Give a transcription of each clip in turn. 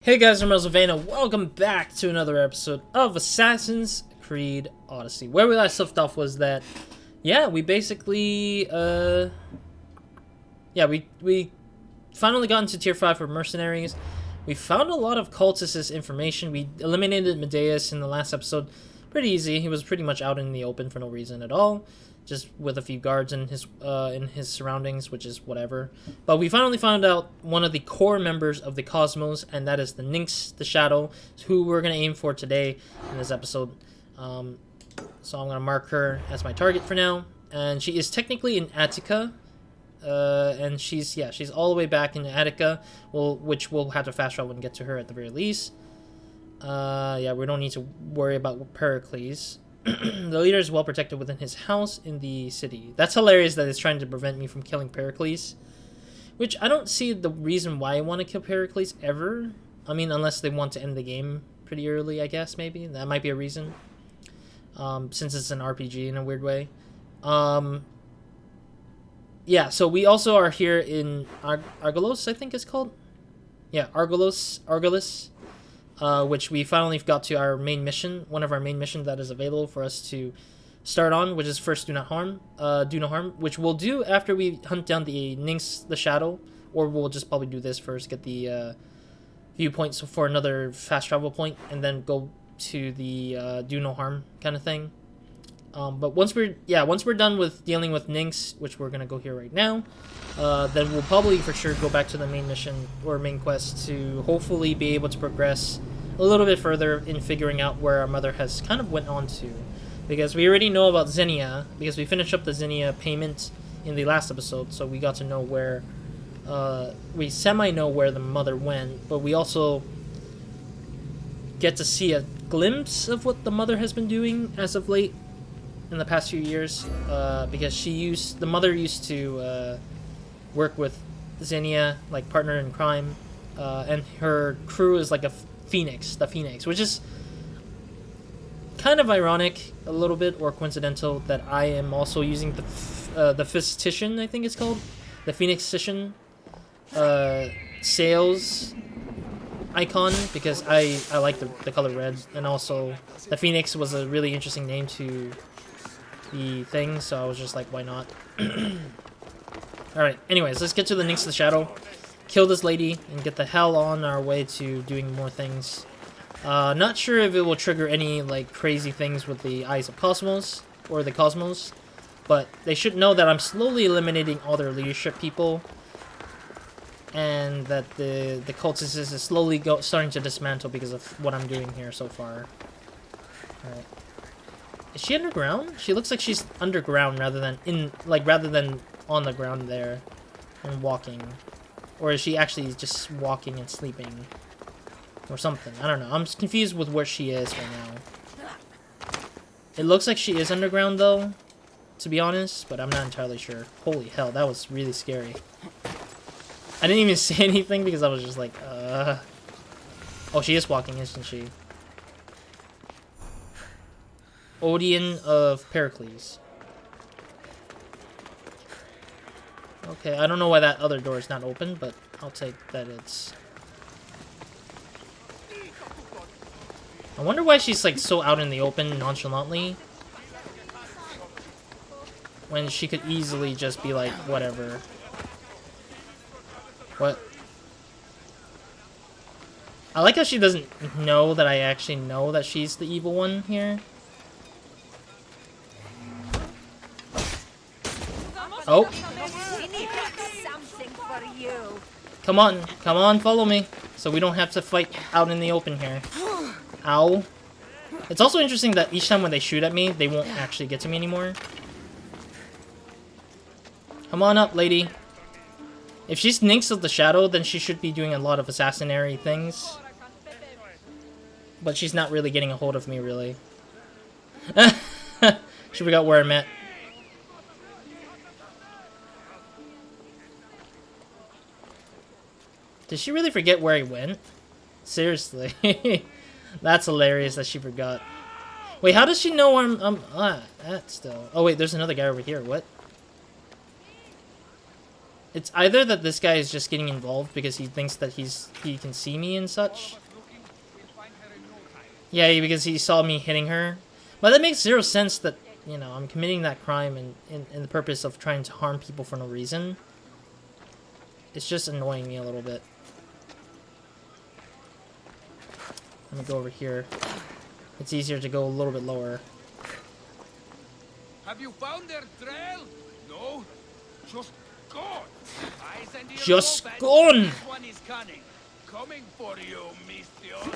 Hey guys, I'm RozaldVaneGAME. Welcome back to another episode of Assassin's Creed Odyssey. Where we last left off was that, yeah, we basically, we finally got into Tier 5 for mercenaries. We found a lot of cultists' information. We eliminated Medeus in the last episode. Pretty easy. He was pretty much out in the open for no reason at all. Just with a few guards in his surroundings, which is whatever. But we finally found out one of the core members of the Cosmos, and that is the Nynx, the Shadow, who we're going to aim for today in this episode. So I'm going to mark her as my target for now. And she is technically in Attica. And she's all the way back in Attica, which we'll have to fast travel and get to her at the very least. Yeah, we don't need to worry about Pericles. The leader is well protected within his house in the city. That's hilarious that it's trying to prevent me from killing Pericles. Which, I don't see the reason why I want to kill Pericles ever. I mean, unless they want to end the game pretty early, I guess, maybe. That might be a reason. Since it's an RPG in a weird way. Yeah, so we also are here in Argolos, I think it's called? Yeah, Argolos. Which we finally got to our main mission, one of our main missions that is available for us to start on, which is first do no harm, which we'll do after we hunt down the Nynx, the Shadow, or we'll just probably do this first, get the viewpoints for another fast travel point, and then go to the do no harm kind of thing. But once we're done with dealing with Nynx, which we're gonna go here right now, then we'll probably for sure go back to the main mission or main quest to hopefully be able to progress a little bit further in figuring out where our mother has kind of went on to, because we already know about Xenia because we finished up the Xenia payment in the last episode, so we got to know where we know where the mother went, but we also get to see a glimpse of what the mother has been doing as of late in the past few years, because the mother used to work with Xenia, like partner in crime, and her crew is like the Phoenix, which is kind of ironic a little bit, or coincidental, that I am also using the Physician, I think it's called, the Phoenixician sales icon, because I like the color red, and also the Phoenix was a really interesting name to the thing, so I was just like, why not? Alright, anyways, let's get to the Nynx the Shadow, kill this lady, and get the hell on our way to doing more things. Not sure if it will trigger any like crazy things with the Eyes of Kosmos, or the Cosmos, but they should know that I'm slowly eliminating all their leadership people, and that the cultist is slowly starting to dismantle because of what I'm doing here so far. Alright. Is she underground? She looks like she's underground rather than on the ground there and walking. Or is she actually just walking and sleeping? Or something. I don't know. I'm just confused with where she is right now. It looks like she is underground though, to be honest, but I'm not entirely sure. Holy hell, that was really scary. I didn't even say anything because I was just like, Oh, she is walking, isn't she? Odeon of Pericles. Okay, I don't know why that other door is not open, but I'll take that it's... I wonder why she's like so out in the open nonchalantly, when she could easily just be like, whatever. What? I like how she doesn't know that I actually know that she's the evil one here. Oh. Come on, follow me. So we don't have to fight out in the open here. Ow. It's also interesting that each time when they shoot at me, they won't actually get to me anymore. Come on up, lady. If she's Nynx of the Shadow, then she should be doing a lot of assassinary things. But she's not really getting a hold of me, really. She forgot where I'm at. Did she really forget where he went? Seriously. That's hilarious that she forgot. Wait, how does she know I'm that still? Oh wait, there's another guy over here. What? It's either that this guy is just getting involved because he thinks that he can see me and such. Yeah, because he saw me hitting her. But that makes zero sense that, you know, I'm committing that crime in the purpose of trying to harm people for no reason. It's just annoying me a little bit. Let me go over here. It's easier to go a little bit lower. Have you found their trail? No? Just gone. Just gone! This one is cunning. Coming for you, Mistios.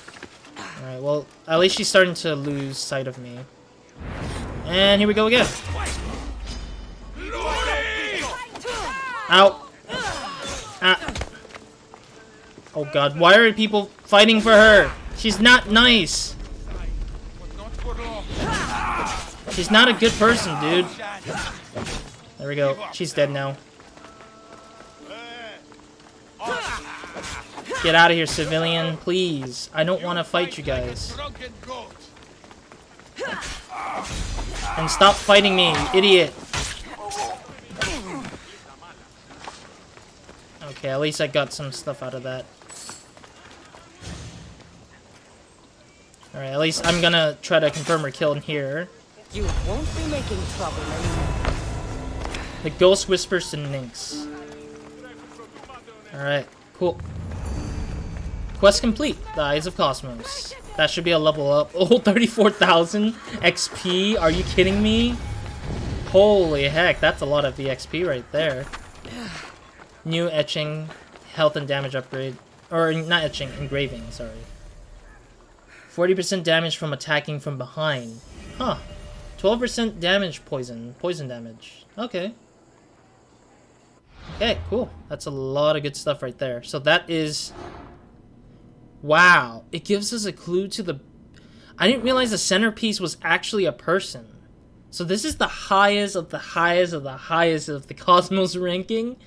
Alright, well, at least she's starting to lose sight of me. And here we go again. Ow! Ah. Oh god, why are people fighting for her? She's not nice. She's not a good person, dude. There we go. She's dead now. Get out of here, civilian, please. I don't want to fight you guys. And stop fighting me, you idiot. Okay, at least I got some stuff out of that. Alright, at least I'm gonna try to confirm her kill in here. You won't be making trouble anymore. The ghost whispers to Nynx. Alright, cool. Quest complete. The Eyes of Kosmos. That should be a level up. Oh, 34,000 XP? Are you kidding me? Holy heck, that's a lot of the XP right there. New etching, health and damage upgrade. Or, not etching, engraving, sorry. 40% damage from attacking from behind. Huh. 12% damage poison. Poison damage. Okay. Okay, cool. That's a lot of good stuff right there. So that is... Wow. It gives us a clue to the... I didn't realize the centerpiece was actually a person. So this is the highest of the highest of the highest of the Cosmos ranking.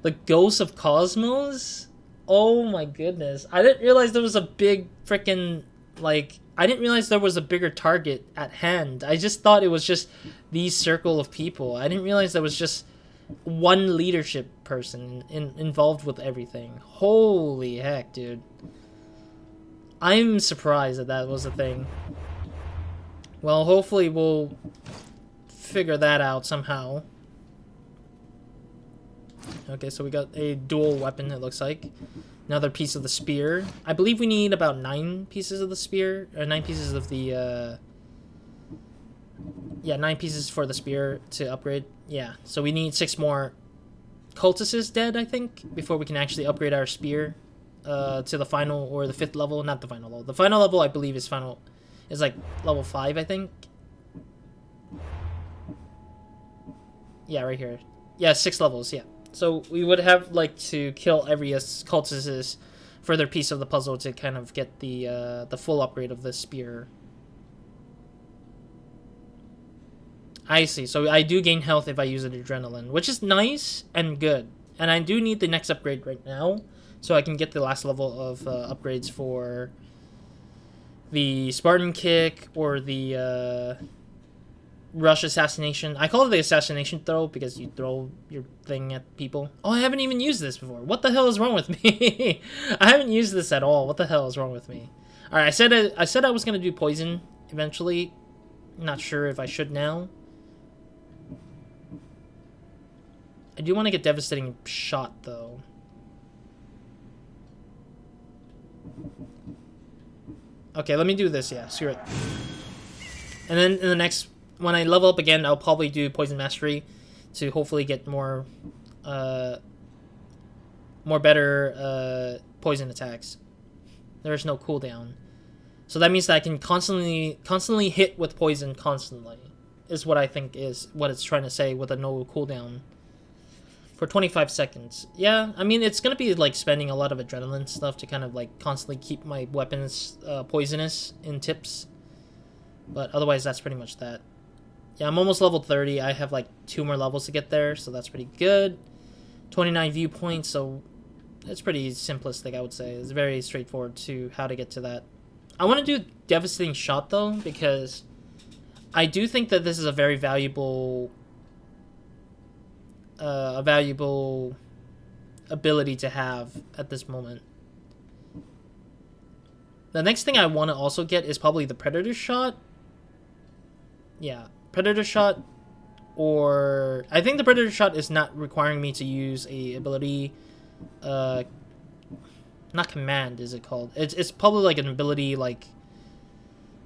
The Ghost of Kosmos? Oh my goodness. I didn't realize there was a big freaking... Like, I didn't realize there was a bigger target at hand. I just thought it was just these circle of people. I didn't realize there was just one leadership person involved with everything. Holy heck, dude. I'm surprised that that was a thing. Well, hopefully we'll figure that out somehow. Okay, so we got a dual weapon, it looks like. Another piece of the spear. I believe we need about 9 pieces of the spear. Or 9 pieces of the, yeah, 9 pieces for the spear to upgrade. Yeah, so we need 6 more cultists dead, I think, before we can actually upgrade our spear to the final, or the 5th level. Not the final level. The final level, I believe, is like level 5, I think. Yeah, right here. Yeah, 6 levels, yeah. So we would have like to kill every cultist's further piece of the puzzle to kind of get the full upgrade of the spear. I see. So I do gain health if I use an adrenaline, which is nice and good. And I do need the next upgrade right now, so I can get the last level of upgrades for the Spartan kick or the rush assassination. I call it the assassination throw because you throw your thing at people. Oh, I haven't even used this before. What the hell is wrong with me? I haven't used this at all. What the hell is wrong with me? All right, I said I was gonna do poison eventually. Not sure if I should now. I do want to get devastating shot though. Okay, let me do this. Yeah, screw it. And then in the next, when I level up again, I'll probably do Poison Mastery to hopefully get more better poison attacks. There's no cooldown. So that means that I can constantly hit with poison constantly, is what I think is what it's trying to say with a no cooldown. For 25 seconds. Yeah, I mean, it's going to be like spending a lot of adrenaline stuff to kind of like constantly keep my weapons poisonous in tips. But otherwise, that's pretty much that. Yeah, I'm almost level 30. I have like 2 more levels to get there, so that's pretty good. 29 viewpoints, so it's pretty simplistic, I would say. It's very straightforward to how to get to that. I want to do Devastating Shot, though, because I do think that this is a very valuable ability to have at this moment. The next thing I want to also get is probably the Predator Shot. Yeah, Predator Shot, or I think the Predator Shot is not requiring me to use a ability, not command, is it called? It's probably like an ability, like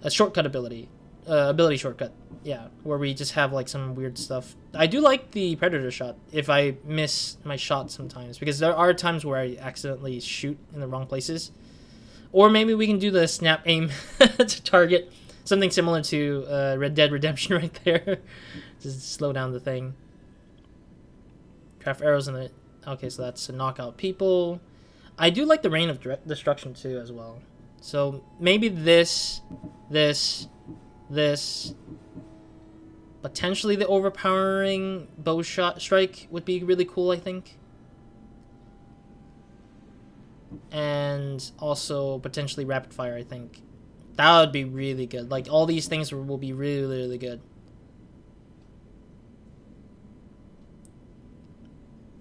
a shortcut ability, ability shortcut. Yeah, where we just have like some weird stuff. I do like the Predator Shot if I miss my shot sometimes, because there are times where I accidentally shoot in the wrong places. Or maybe we can do the snap aim to target. Something similar to Red Dead Redemption right there. Just slow down the thing. Craft arrows in it. Okay, so that's to knock out people. I do like the Rain of Destruction too as well. So maybe this. Potentially the overpowering bow shot strike would be really cool, I think. And also potentially rapid fire, I think. That would be really good. Like, all these things will be really, really good.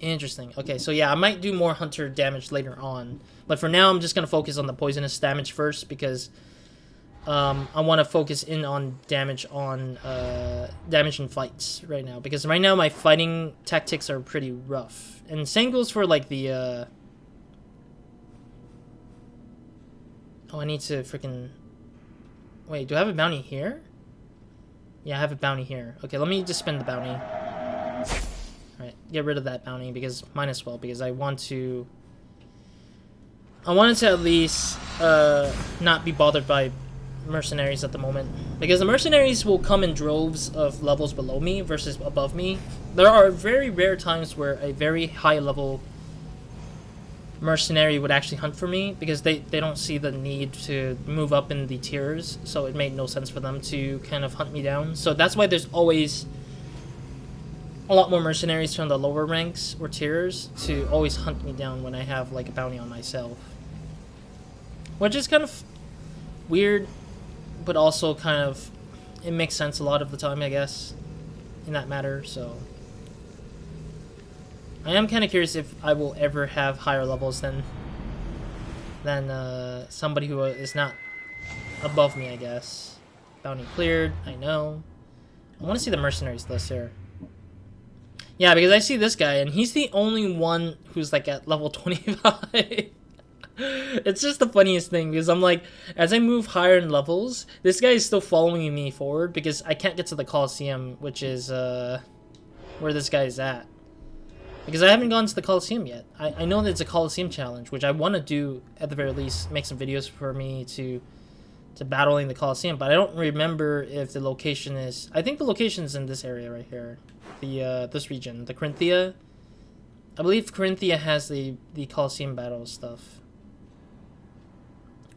Interesting. Okay, so yeah, I might do more hunter damage later on. But for now, I'm just going to focus on the poisonous damage first, because I want to focus in on damage in fights right now. Because right now, my fighting tactics are pretty rough. And same goes for, like, the... Oh, I need to freaking... Wait, do I have a bounty here? Yeah, I have a bounty here. Okay, let me just spend the bounty. Alright, get rid of that bounty, because might as well, because I wanted to at least not be bothered by mercenaries at the moment. Because the mercenaries will come in droves of levels below me versus above me. There are very rare times where a very high level mercenary would actually hunt for me, because they don't see the need to move up in the tiers, so it made no sense for them to kind of hunt me down. So that's why there's always a lot more mercenaries from the lower ranks or tiers to always hunt me down when I have like a bounty on myself, which is kind of weird, but also kind of it makes sense a lot of the time, I guess, in that matter. So I am kind of curious if I will ever have higher levels than somebody who is not above me, I guess. Bounty cleared, I know. I want to see the mercenaries list here. Yeah, because I see this guy, and he's the only one who's like at level 25. It's just the funniest thing, because I'm like, as I move higher in levels, this guy is still following me forward, because I can't get to the Colosseum, which is where this guy is at. Because I haven't gone to the Colosseum yet. I know that it's a Colosseum challenge, which I want to do, at the very least, make some videos for me to battling the Colosseum, but I don't remember if the location is... I think the location is in this area right here. This region, the Corinthia. I believe Corinthia has the Colosseum battle stuff.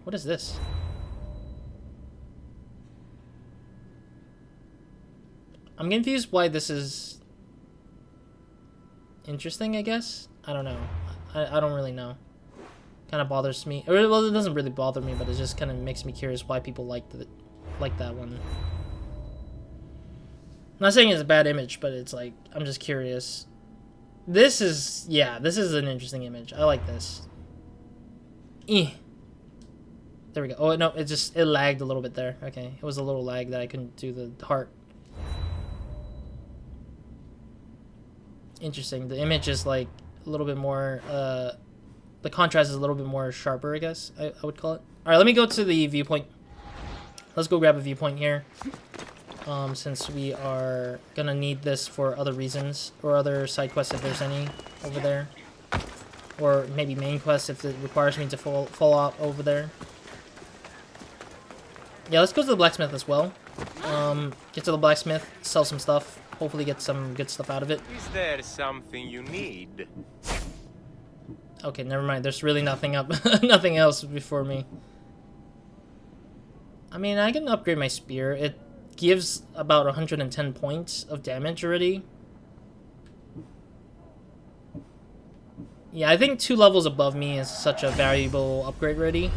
What is this? I'm confused why this is interesting, I guess. I don't know. I don't really know. Kind of bothers me. Or, well, it doesn't really bother me, but it just kind of makes me curious why people like that one. I'm not saying it's a bad image, but it's like, I'm just curious. This is, yeah, this is an interesting image. I like this. There we go. Oh, no, it lagged a little bit there. Okay, it was a little lag that I couldn't do the heart. Interesting. The image is like a little bit more, the contrast is a little bit more sharper, I guess I would call it. Alright, let me go to the viewpoint. Let's go grab a viewpoint here. Since we are gonna need this for other reasons, or other side quests if there's any over there. Or maybe main quests if it requires me to fall out over there. Yeah, let's go to the blacksmith as well. Get to the blacksmith, sell some stuff, hopefully get some good stuff out of it. Is there something you need? Okay, never mind. There's really nothing nothing else before me. I mean, I can upgrade my spear. It gives about 110 points of damage already. Yeah, I think 2 levels above me is such a valuable upgrade already.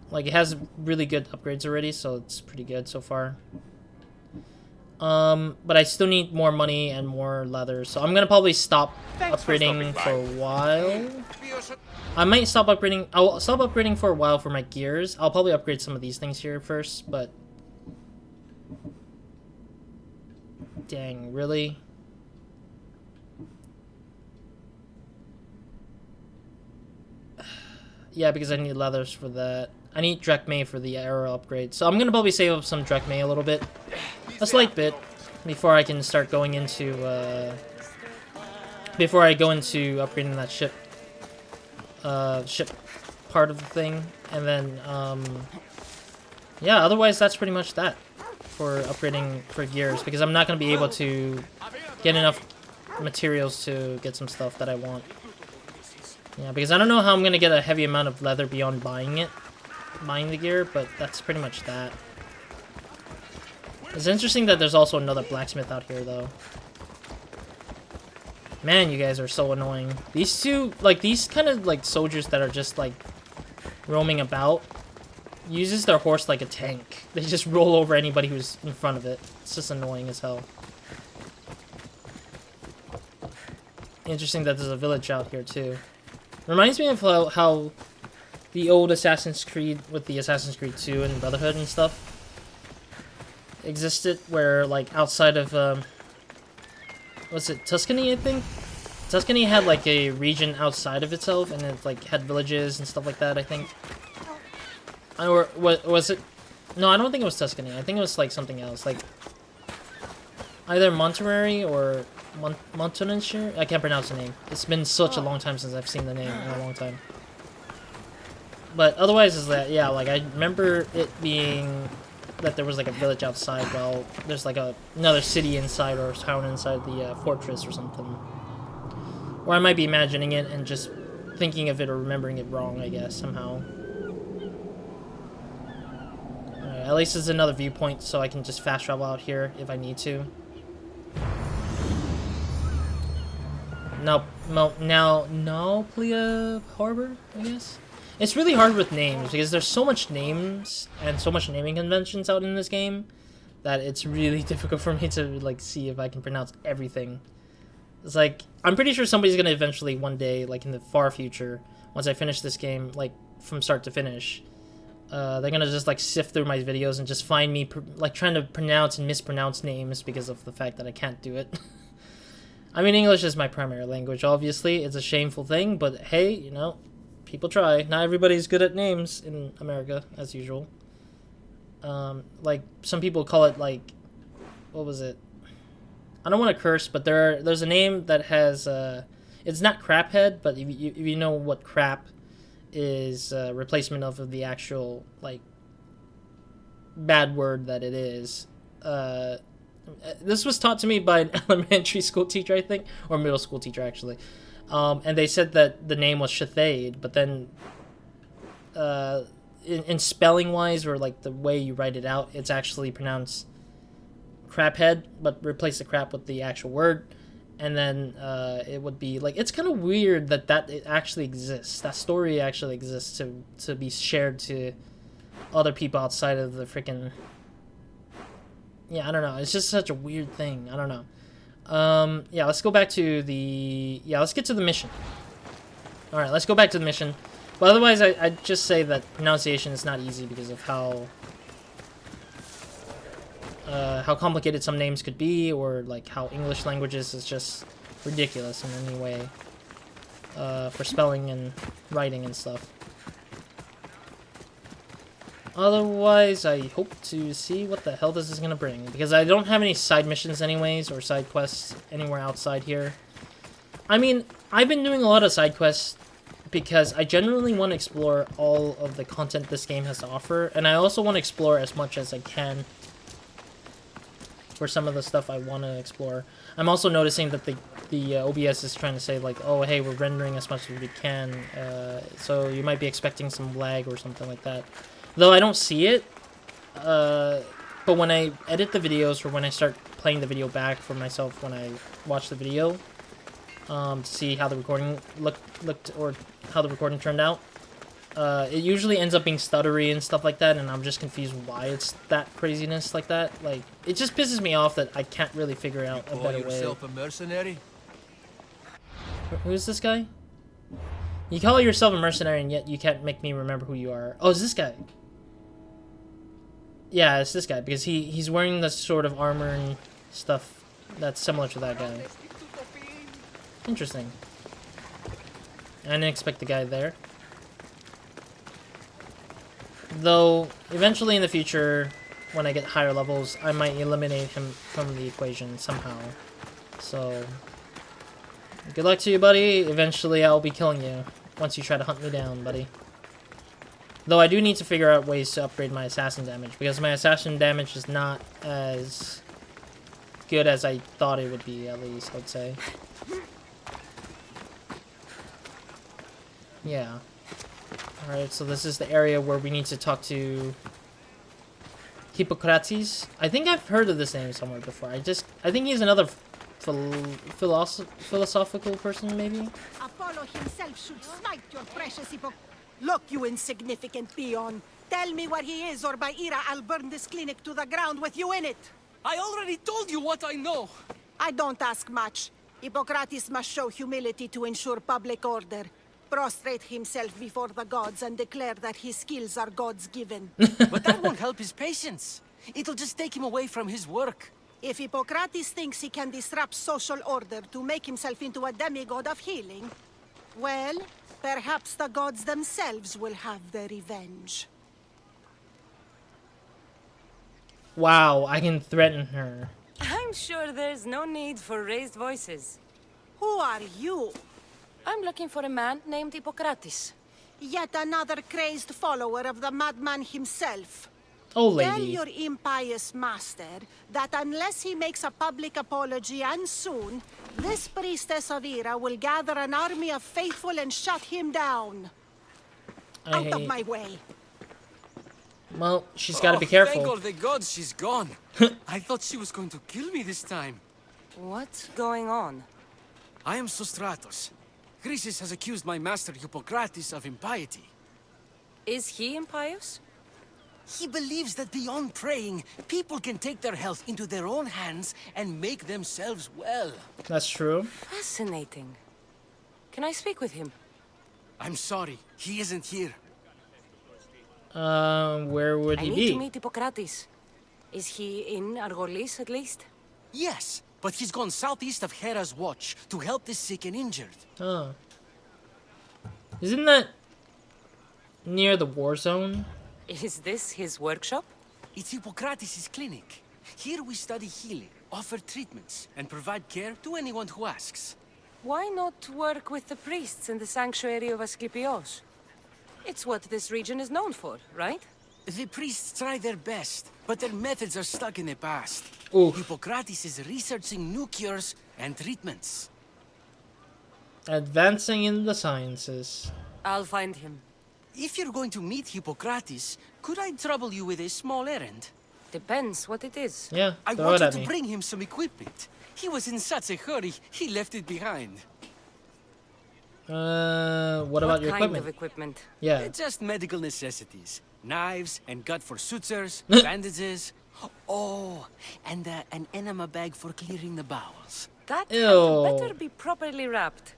Like, it has really good upgrades already, so it's pretty good so far. But I still need more money and more leather, so I'm gonna probably stop upgrading for a while. I might stop upgrading. I'll stop upgrading for a while for my gears. I'll probably upgrade some of these things here first, but dang, really? Yeah, because I need leathers for that. I need drachmae for the arrow upgrade. So I'm gonna probably save up some drachmae a little bit. A slight bit. Before I can start going into, before I go into upgrading that ship, ship part of the thing. And then, yeah, otherwise that's pretty much that for upgrading for gears. Because I'm not gonna be able to get enough materials to get some stuff that I want. Yeah, because I don't know how I'm gonna get a heavy amount of leather beyond buying the gear, but that's pretty much that. It's interesting that there's also another blacksmith out here, though. Man, you guys are so annoying. These two, like, these kind of, like, soldiers that are just, like, roaming about, uses their horse like a tank. They just roll over anybody who's in front of it. It's just annoying as hell. Interesting that there's a village out here, too. Reminds me of how the old Assassin's Creed, with the Assassin's Creed 2 and Brotherhood and stuff, existed, where, like, outside of, was it Tuscany, I think? Tuscany had, like, a region outside of itself, and it, like, had villages and stuff like that, I think. Or, was it? No, I don't think it was Tuscany. I think it was, like, something else, like, either Monterey or Montenegro? I can't pronounce the name. It's been such a long time since I've seen the name in a long time. But otherwise is that, yeah, like, I remember it being that there was, like, a village outside while there's, like, another city inside or town inside the fortress or something. Or I might be imagining it and just thinking of it or remembering it wrong, I guess, somehow. Alright, at least it's another viewpoint so I can just fast travel out here if I need to. Now, Nauplia Harbor, I guess? It's really hard with names because there's so much names and so much naming conventions out in this game that it's really difficult for me to, like, see if I can pronounce everything. It's like, I'm pretty sure somebody's gonna eventually one day, like in the far future, once I finish this game, like from start to finish, they're gonna just, like, sift through my videos and just find me like trying to pronounce and mispronounce names because of the fact that I can't do it. I mean, English is my primary language, obviously. It's a shameful thing, but hey, you know, people try. Not everybody's good at names in America, as usual. Like, some people call it, like, what was it? I don't want to curse, but there's a name that has, it's not craphead, but if you know what crap is, replacement of the actual, like, bad word that it is. This was taught to me by an elementary school teacher, I think, or middle school teacher, actually. And they said that the name was Shathade, but then in spelling-wise, or, like, the way you write it out, it's actually pronounced craphead, but replace the crap with the actual word, and then it would be, like, it's kind of weird that it actually exists. That story actually exists to be shared to other people outside of the freaking... Yeah, I don't know. It's just such a weird thing. I don't know. Yeah, let's go back to the... Yeah, let's get to the mission. Alright, let's go back to the mission. But otherwise, I'd just say that pronunciation is not easy because of how complicated some names could be, or, like, how English languages is just ridiculous in any way. For spelling and writing and stuff. Otherwise, I hope to see what the hell this is going to bring. Because I don't have any side missions anyways, or side quests anywhere outside here. I mean, I've been doing a lot of side quests because I genuinely want to explore all of the content this game has to offer. And I also want to explore as much as I can for some of the stuff I want to explore. I'm also noticing that the OBS is trying to say, like, oh, hey, we're rendering as much as we can. So you might be expecting some lag or something like that. Though I don't see it, but when I edit the videos, or when I start playing the video back for myself when I watch the video, to see how the recording looked or how the recording turned out, it usually ends up being stuttery and stuff like that, and I'm just confused why it's that craziness like that. Like, it just pisses me off that I can't really figure out a Call better way. yourself a mercenary? Who's this guy? You call yourself a mercenary, and yet you can't make me remember who you are. Oh, it's this guy. Yeah, it's this guy, because he's wearing the sort of armor and stuff that's similar to that guy. Interesting. I didn't expect the guy there. Though, eventually in the future, when I get higher levels, I might eliminate him from the equation somehow. So, good luck to you, buddy. Eventually I'll be killing you once you try to hunt me down, buddy. Though I do need to figure out ways to upgrade my assassin damage, because my assassin damage is not as good as I thought it would be, at least, I'd say. Yeah. Alright, so this is the area where we need to talk to Hippokrates. I think I've heard of this name somewhere before. I think he's another philosophical person, maybe? Apollo himself should smite your precious Look, you insignificant peon. Tell me where he is, or by Ira, I'll burn this clinic to the ground with you in it. I already told you what I know. I don't ask much. Hippocrates must show humility to ensure public order. Prostrate himself before the gods and declare that his skills are God's given. But that won't help his patients. It'll just take him away from his work. If Hippocrates thinks he can disrupt social order to make himself into a demigod of healing, well, perhaps the gods themselves will have their revenge. Wow, I can threaten her. I'm sure there's no need for raised voices. Who are you? I'm looking for a man named Hippokrates. Yet another crazed follower of the madman himself. Oh, Tell lady. your impious master that unless he makes a public apology, and soon, this priestess of Ira will gather an army of faithful and shut him down. Out of my way. Well, she's got to be Thank careful. all the gods she's gone. I thought she was going to kill me this time. What's going on? I am Sostratos. Chrysis has accused my master Hippocrates of impiety. Is he impious? He believes that beyond praying, people can take their health into their own hands and make themselves well. That's true. Fascinating. Can I speak with him? I'm sorry, he isn't here. Where would I he need be? to meet Hippokrates. Is he in Argolis at least? Yes, but he's gone southeast of Hera's watch to help the sick and injured. Oh. Isn't that near the war zone? Is this his workshop? It's Hippocrates' clinic. Here we study healing, offer treatments, and provide care to anyone who asks. Why not work with the priests in the sanctuary of Asclepios? It's what this region is known for, right? The priests try their best, but their methods are stuck in the past. Oof. Hippocrates is researching new cures and treatments. Advancing in the sciences. I'll find him. If you're going to meet Hippocrates, could I trouble you with a small errand? Depends what it is. Yeah, I throw want it you at to me. bring him some equipment. He was in such a hurry, he left it behind. What about your kind equipment? of equipment? Yeah. Just medical necessities. Knives and gut for sutures, bandages. Oh, and an enema bag for clearing the bowels. That Ew. had better be properly wrapped.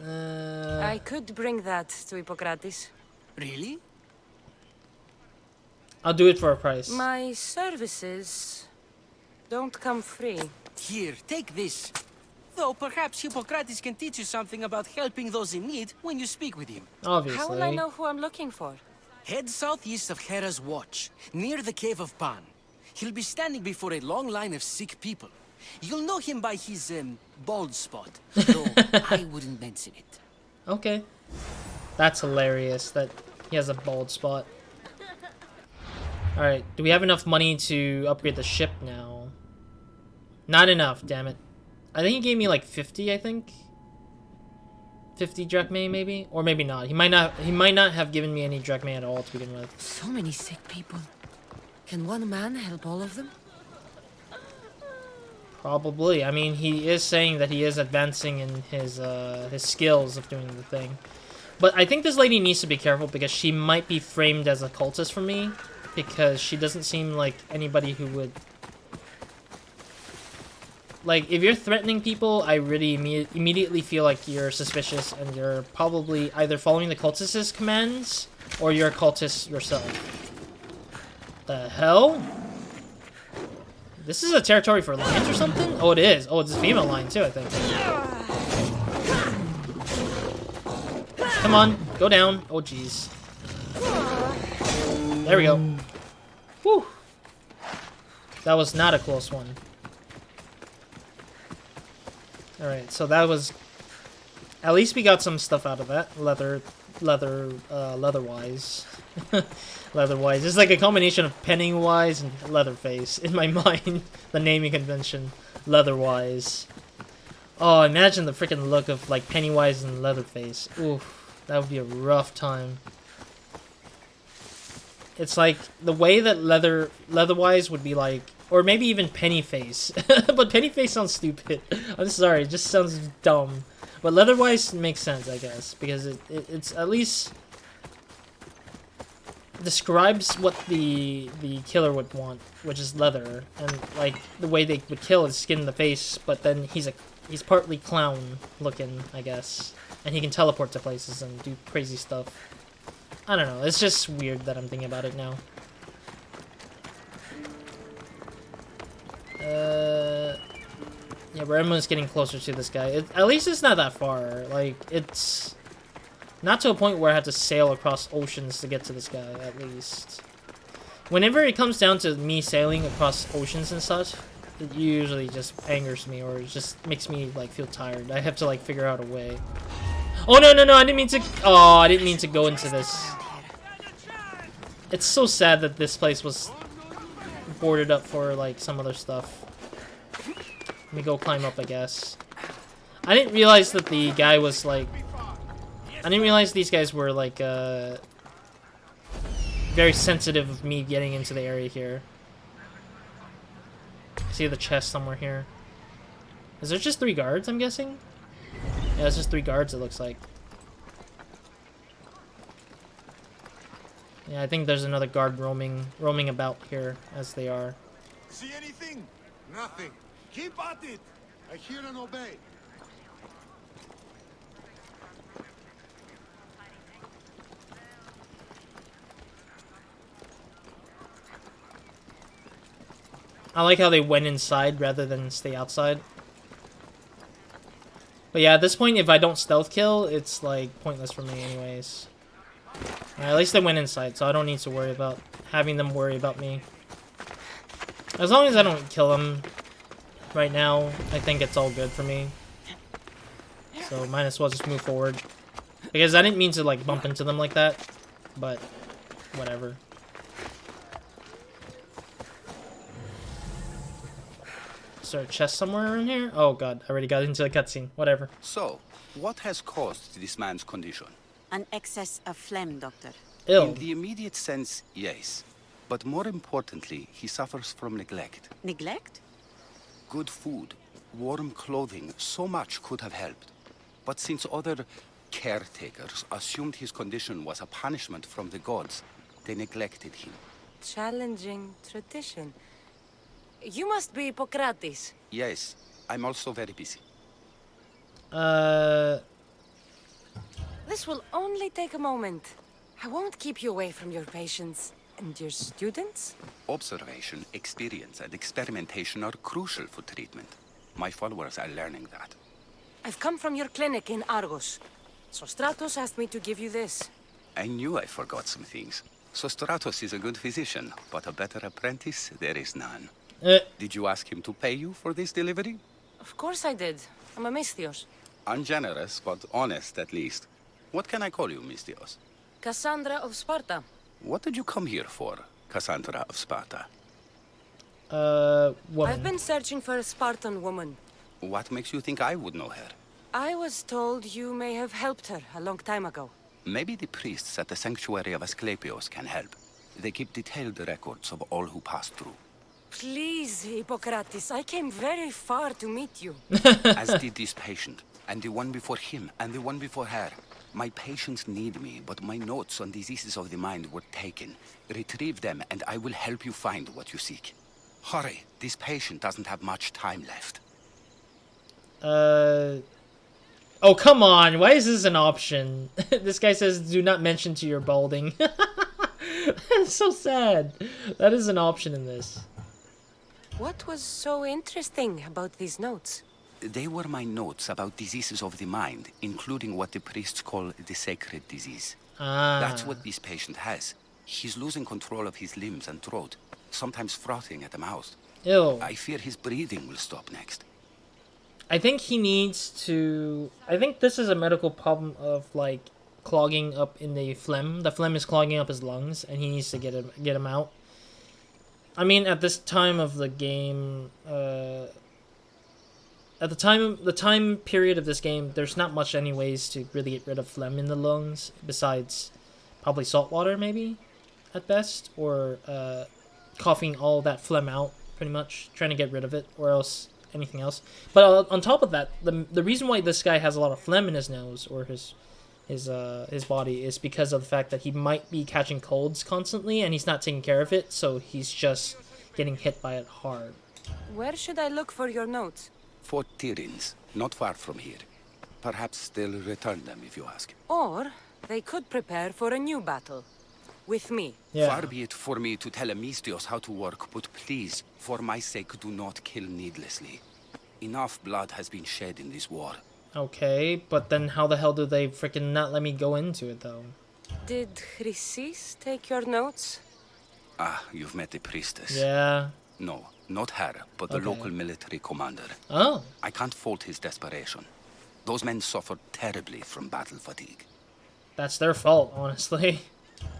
Uh, I could bring that to Hippokrates. Really? I'll do it for a price. My services don't come free. Here, take this. Though perhaps Hippocrates can teach you something about helping those in need when you speak with him. Obviously. How will I know who I'm looking for? Head southeast of Hera's watch, near the Cave of Pan. He'll be standing before a long line of sick people. You'll know him by his, bald spot, though I wouldn't mention it. Okay. That's hilarious that he has a bald spot. Alright, do we have enough money to upgrade the ship now? Not enough, damn it. I think he gave me like 50, I think. 50 drachmae maybe? Or maybe not. He might not have given me any drachmae at all to begin with. So many sick people. Can one man help all of them? Probably. I mean, he is saying that he is advancing in his skills of doing the thing. But I think this lady needs to be careful because she might be framed as a cultist for me, because she doesn't seem like anybody who would... Like, if you're threatening people, I really immediately feel like you're suspicious and you're probably either following the cultist's commands or you're a cultist yourself. The hell? This is a territory for lions or something? Oh, it is. Oh, it's a female lion too, I think. Come on, go down. Oh, jeez. There we go. Whew. That was not a close one. Alright, so that was... At least we got some stuff out of that. Leather-wise. Leather-wise. It's like a combination of Pennywise and Leatherface in my mind. The naming convention. Leatherwise. Oh, imagine the freaking look of like Pennywise and Leatherface. Oof, that would be a rough time. It's like the way that Leatherwise would be like, or maybe even Pennyface. But Pennyface sounds stupid. I'm sorry, it just sounds dumb. But Leatherwise makes sense, I guess, because it's at least describes what the killer would want, which is leather, and like the way they would kill is skin in the face, but then he's partly clown looking, I guess, and he can teleport to places and do crazy stuff. I don't know, it's just weird that I'm thinking about it now. Yeah, but everyone's getting closer to this guy. At least it's not that far. Like, it's not to a point where I have to sail across oceans to get to this guy, at least. Whenever it comes down to me sailing across oceans and such, it usually just angers me, or it just makes me, like, feel tired. I have to, like, figure out a way. Oh, no, I didn't mean to... Oh, I didn't mean to go into this. It's so sad that this place was boarded up for, like, some other stuff. Let me go climb up, I guess. I didn't realize that the guy was, like... I didn't realize these guys were, like, very sensitive of me getting into the area here. I see the chest somewhere here. Is there just 3 guards, I'm guessing? Yeah, it's just 3 guards, it looks like. Yeah, I think there's another guard roaming about here, as they are. See anything? Nothing. Keep at it. I hear and obey. I like how they went inside rather than stay outside. But yeah, at this point, if I don't stealth kill, it's like pointless for me anyways. At least they went inside, so I don't need to worry about having them worry about me. As long as I don't kill them right now, I think it's all good for me. So might as well just move forward. Because I didn't mean to like bump into them like that, but whatever. Is there a chest somewhere around here? Oh god, I already got into the cutscene. Whatever. So, what has caused this man's condition? An excess of phlegm, Doctor. Ill. In the immediate sense, yes. But more importantly, he suffers from neglect. Neglect? Good food, warm clothing, so much could have helped. But since other caretakers assumed his condition was a punishment from the gods, they neglected him. Challenging tradition. You must be Hippokrates. Yes, I'm also very busy. This will only take a moment. I won't keep you away from your patients. And your students? Observation, experience, and experimentation are crucial for treatment. My followers are learning that. I've come from your clinic in Argos. Sostratos asked me to give you this. I knew I forgot some things. Sostratos is a good physician, but a better apprentice there is none. Did you ask him to pay you for this delivery? Of course I did. I'm a Misthios. Ungenerous, but honest at least. What can I call you, Misthios? Cassandra of Sparta. What did you come here for, Cassandra of Sparta? Woman. I've been searching for a Spartan woman. What makes you think I would know her? I was told you may have helped her a long time ago. Maybe the priests at the sanctuary of Asclepios can help. They keep detailed records of all who pass through. Please, Hippokrates, I came very far to meet you. As did this patient, and the one before him, and the one before her. My patients need me, but my notes on diseases of the mind were taken. Retrieve them, and I will help you find what you seek. Hurry, this patient doesn't have much time left. Oh, come on. Why is this an option? This guy says, do not mention to your balding. That's so sad. That is an option in this. What was so interesting about these notes? They were my notes about diseases of the mind, including what the priests call the sacred disease. Ah. That's what this patient has. He's losing control of his limbs and throat, sometimes frothing at the mouth. Ew. I fear his breathing will stop next. I think he needs to... I think this is a medical problem of, like, clogging up in the phlegm. The phlegm is clogging up his lungs, and he needs to get him out. I mean, at this time of the game... At the time period of this game, there's not much any ways to really get rid of phlegm in the lungs, besides probably salt water, maybe, at best, or coughing all that phlegm out, pretty much, trying to get rid of it, or else anything else. But on top of that, the reason why this guy has a lot of phlegm in his nose or his body is because of the fact that he might be catching colds constantly, and he's not taking care of it, so he's just getting hit by it hard. Where should I look for your notes? Fort Tyrins, not far from here. Perhaps they'll return them if you ask. Or they could prepare for a new battle. With me. Yeah. Far be it for me to tell Amistios how to work, but please, for my sake, do not kill needlessly. Enough blood has been shed in this war. Okay, but then how the hell do they freaking not let me go into it, though? Did Chrysis take your notes? Ah, you've met the priestess. Yeah. No, not her, but the Okay. local military commander. Oh. I can't fault his desperation. Those men suffered terribly from battle fatigue. That's their fault, honestly.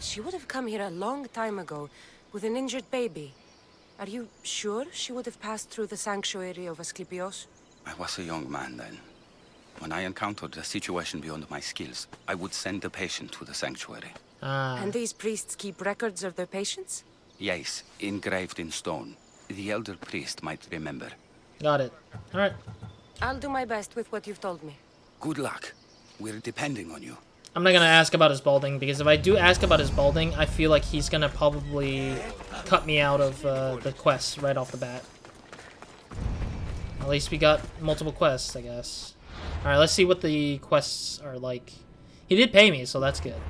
She would have come here a long time ago with an injured baby. Are you sure she would have passed through the sanctuary of Asclepios? I was a young man then. When I encountered a situation beyond my skills, I would send the patient to the sanctuary. Ah. And these priests keep records of their patients? Yes, engraved in stone. The elder priest might remember. Got it. Alright. I'll do my best with what you've told me. Good luck. We're depending on you. I'm not gonna ask about his balding, because if I do ask about his balding, I feel like he's gonna probably cut me out of the quest right off the bat. At least we got multiple quests, I guess. Alright, let's see what the quests are like. He did pay me, so that's good.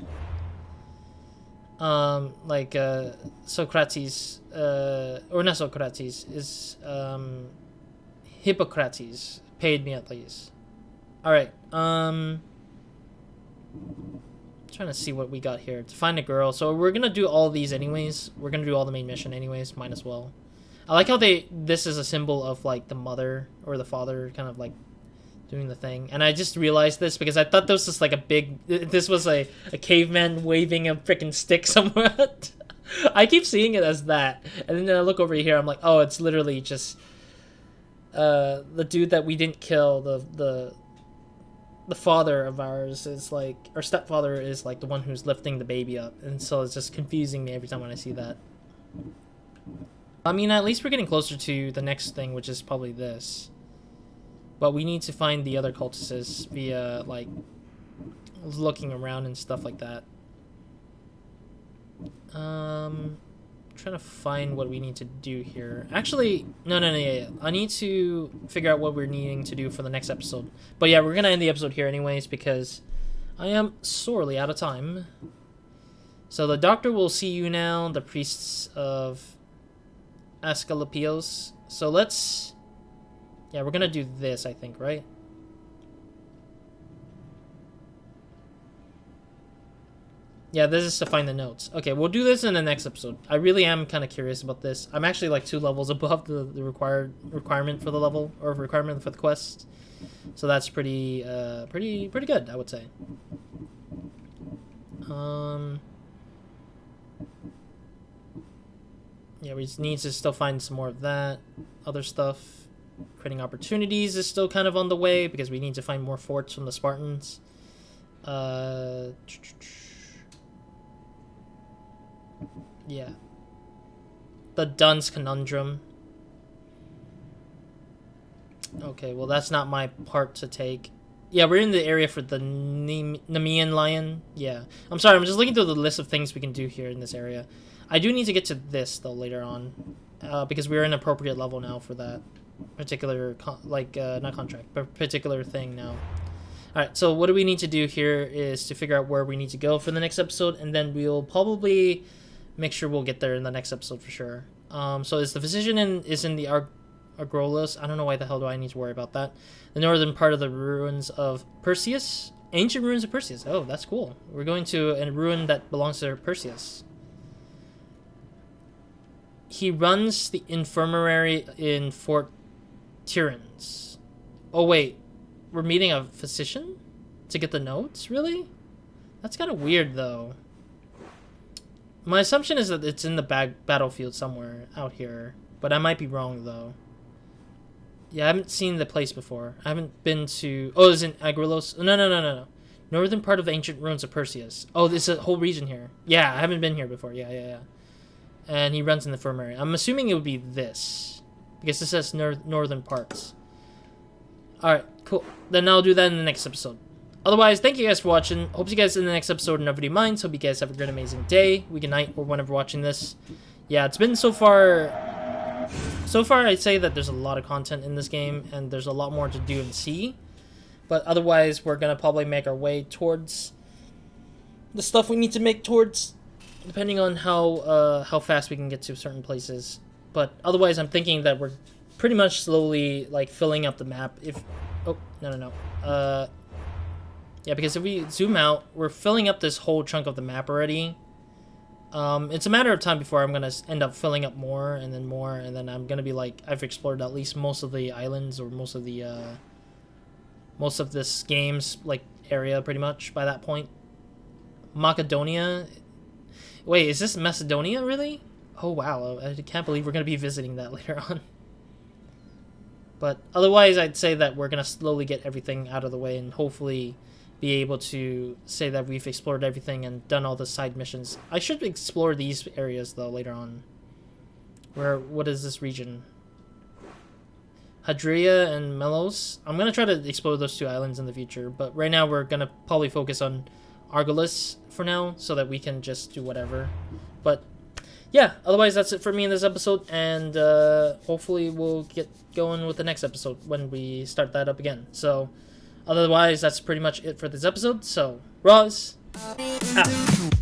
Socrates, or not Socrates, is, Hippokrates paid me at least. Alright, trying to see what we got here. To find a girl. So we're gonna do all these anyways. We're gonna do all the main mission anyways. Might as well. I like how this is a symbol of like the mother or the father kind of like doing the thing. And I just realized this because I thought this was like this was a caveman waving a freaking stick somewhere. I keep seeing it as that. And then I look over here, I'm like, oh, it's literally just the dude that we didn't kill, the father of ours is like, our stepfather is like the one who's lifting the baby up, and so it's just confusing me every time when I see that. I mean, at least we're getting closer to the next thing, which is probably this. But we need to find the other cultists via, like, looking around and stuff like that. Trying to find what we need to do here. Actually, no, yeah. I need to figure out what we're needing to do for the next episode. But yeah, we're gonna end the episode here anyways because I am sorely out of time. So the doctor will see you now, the priests of Asclepios. So let's... Yeah, we're gonna do this, I think, right? Yeah, this is to find the notes. Okay, we'll do this in the next episode. I really am kind of curious about this. I'm actually like 2 levels above the requirement for the level, or requirement for the quest. So that's pretty good, I would say. Yeah, we just need to still find some more of that. Other stuff. Creating opportunities is still kind of on the way because we need to find more forts from the Spartans. Yeah. The Dun's Conundrum. Okay, well that's not my part to take. Yeah, we're in the area for the Nemean lion. Yeah. I'm sorry, I'm just looking through the list of things we can do here in this area. I do need to get to this, though, later on. Because we're in an appropriate level now for that particular, not contract, but particular thing now. Alright, so what do we need to do here is to figure out where we need to go for the next episode, and then we'll probably make sure we'll get there in the next episode for sure. So is the physician is in the Argolis? I don't know why the hell do I need to worry about that. The northern part of the ruins of Perseus? Ancient ruins of Perseus. Oh, that's cool. We're going to a ruin that belongs to Perseus. He runs the infirmary in Fort Tyrannus. Oh, wait. We're meeting a physician to get the notes? Really? That's kind of weird, though. My assumption is that it's in the battlefield somewhere out here. But I might be wrong, though. Yeah, I haven't seen the place before. I haven't been to... Oh, it's in Agrilos? No. Northern part of the ancient ruins of Perseus. Oh, there's a whole region here. Yeah, I haven't been here before. Yeah. And he runs in the infirmary. I'm assuming it would be this. Because this says northern parts. Alright, cool. Then I'll do that in the next episode. Otherwise, thank you guys for watching. Hope you guys in the next episode nobody minds. Hope you guys have a great, amazing day, week, and night, or whenever watching this. Yeah, it's been so far... So far, I'd say that there's a lot of content in this game, and there's a lot more to do and see. But otherwise, we're going to probably make our way towards the stuff we need to make towards, depending on how fast we can get to certain places. But otherwise, I'm thinking that we're pretty much slowly, like, filling up the map. Yeah, because if we zoom out, we're filling up this whole chunk of the map already. It's a matter of time before I'm gonna end up filling up more, and then I'm gonna be like, I've explored at least most of the islands, or most of this game's like area pretty much by that point. Macedonia. Wait, is this Macedonia really? Oh wow, I can't believe we're gonna be visiting that later on. But otherwise, I'd say that we're gonna slowly get everything out of the way and hopefully be able to say that we've explored everything and done all the side missions. I should explore these areas though later on. What is this region? Hadria and Melos. I'm gonna try to explore those two islands in the future, but right now we're gonna probably focus on Argolis for now, so that we can just do whatever. But yeah, otherwise that's it for me in this episode, and hopefully we'll get going with the next episode when we start that up again. So otherwise, that's pretty much it for this episode. So, Roz, out.